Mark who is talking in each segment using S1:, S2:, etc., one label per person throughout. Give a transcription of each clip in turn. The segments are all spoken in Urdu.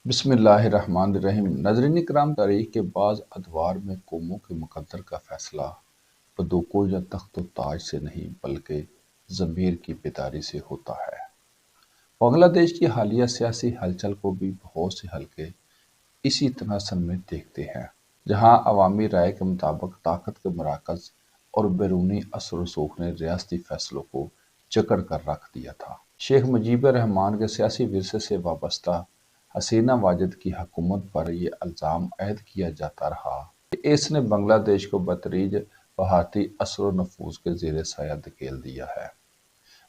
S1: بسم اللہ الرحمن الرحیم۔ ناظرین کرام، تاریخ کے بعض ادوار میں قوموں کے مقدر کا فیصلہ بدوکو یا تخت و تاج سے نہیں بلکہ ضمیر کی بیداری سے ہوتا ہے۔ بنگلہ دیش کی حالیہ سیاسی ہلچل کو بھی بہت سے حلقے اسی تناسب میں دیکھتے ہیں، جہاں عوامی رائے کے مطابق طاقت کے مراکز اور بیرونی اثر و رسوخ نے ریاستی فیصلوں کو جکڑ کر رکھ دیا تھا۔ شیخ مجیب الرحمن کے سیاسی ورثے سے وابستہ حسینہ واجد کی حکومت پر یہ الزام عائد کیا جاتا رہا کہ اس نے بنگلہ دیش کو بتدریج بھارتی اثر و نفوذ کے زیر سایہ دھکیل دیا ہے۔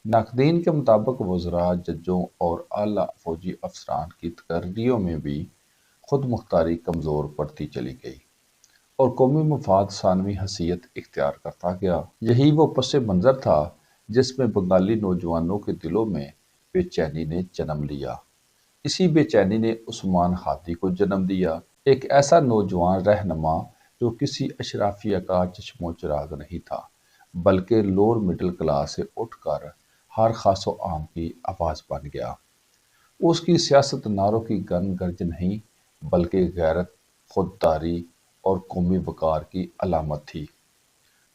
S1: ناقدین کے مطابق وزراء، ججوں اور اعلیٰ فوجی افسران کی تقرریوں میں بھی خود مختاری کمزور پڑتی چلی گئی اور قومی مفاد ثانوی حیثیت اختیار کرتا گیا۔ یہی وہ پس منظر تھا جس میں بنگالی نوجوانوں کے دلوں میں بے چینی نے جنم لیا۔ اسی بے چینی نے عثمان ہادی کو جنم دیا، ایک ایسا نوجوان رہنما جو کسی اشرافیہ کا چشم و چراغ نہیں تھا بلکہ لوور مڈل کلاس سے اٹھ کر ہر خاص و عام کی آواز بن گیا۔ اس کی سیاست نعروں کی گن گرج نہیں بلکہ غیرت، خودداری اور قومی وقار کی علامت تھی۔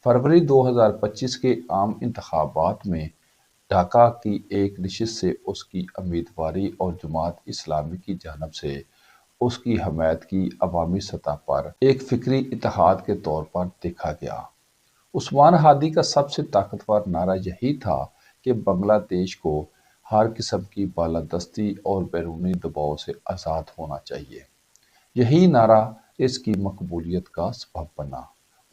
S1: فروری 2025 کے عام انتخابات میں ڈھاکہ کی ایک نشست سے اس کی امیدواری اور جماعت اسلامی کی جانب سے اس کی حمایت کی عوامی سطح پر ایک فکری اتحاد کے طور پر دیکھا گیا۔ عثمان ہادی کا سب سے طاقتور نعرہ یہی تھا کہ بنگلہ دیش کو ہر قسم کی بالادستی اور بیرونی دباؤ سے آزاد ہونا چاہیے۔ یہی نعرہ اس کی مقبولیت کا سبب بنا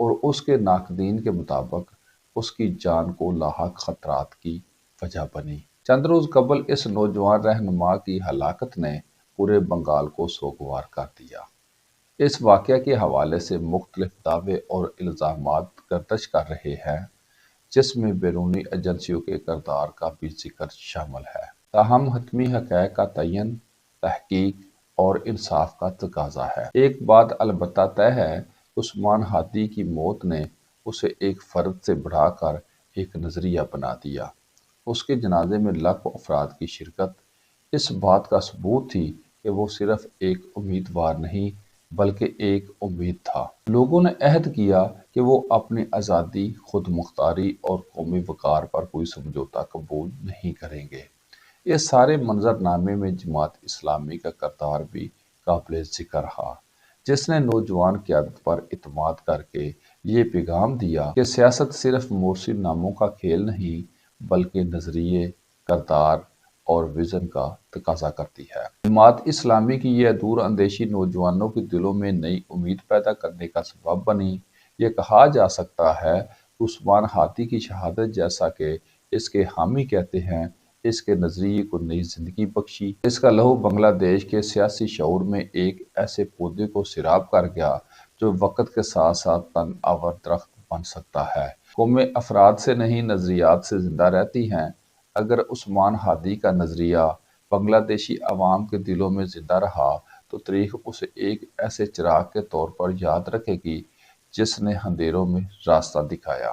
S1: اور اس کے ناقدین کے مطابق اس کی جان کو لاحق خطرات کی وجہ بنی۔ چند روز قبل اس نوجوان رہنما کی ہلاکت نے پورے بنگال کو سوگوار کر دیا۔ اس واقعہ کے حوالے سے مختلف دعوے اور الزامات گردش کر رہے ہیں، جس میں بیرونی ایجنسیوں کے کردار کا بھی ذکر شامل ہے۔ تاہم حتمی حقائق کا تعین، تحقیق اور انصاف کا تقاضا ہے۔ ایک بات البتہ طے ہے، عثمان ہادی کی موت نے اسے ایک فرد سے بڑھا کر ایک نظریہ بنا دیا۔ اس کے جنازے میں لاکھوں افراد کی شرکت اس بات کا ثبوت تھی کہ وہ صرف ایک امیدوار نہیں بلکہ ایک امید تھا۔ لوگوں نے عہد کیا کہ وہ اپنی آزادی، خود مختاری اور قومی وقار پر کوئی سمجھوتہ قبول نہیں کریں گے۔ اس سارے منظرنامے میں جماعت اسلامی کا کردار بھی قابل ذکر رہا، جس نے نوجوان قیادت پر اعتماد کر کے یہ پیغام دیا کہ سیاست صرف مورثی ناموں کا کھیل نہیں بلکہ نظریے، کردار اور وژن کا تقاضا کرتی ہے۔ جماعت اسلامی کی یہ دور اندیشی نوجوانوں کے دلوں میں نئی امید پیدا کرنے کا سبب بنی۔ یہ کہا جا سکتا ہے کہ عثمان ہادی کی شہادت، جیسا کہ اس کے حامی کہتے ہیں، اس کے نظریے کو نئی زندگی بخشی۔ اس کا لہو بنگلہ دیش کے سیاسی شعور میں ایک ایسے پودے کو سیراب کر گیا جو وقت کے ساتھ ساتھ تنگ آور درخت بن سکتا ہے۔ قومیں افراد سے نہیں، نظریات سے زندہ رہتی ہیں۔ اگر عثمان ہادی کا نظریہ بنگلہ دیشی عوام کے دلوں میں زندہ رہا تو تاریخ اسے ایک ایسے چراغ کے طور پر یاد رکھے گی جس نے اندھیروں میں راستہ دکھایا۔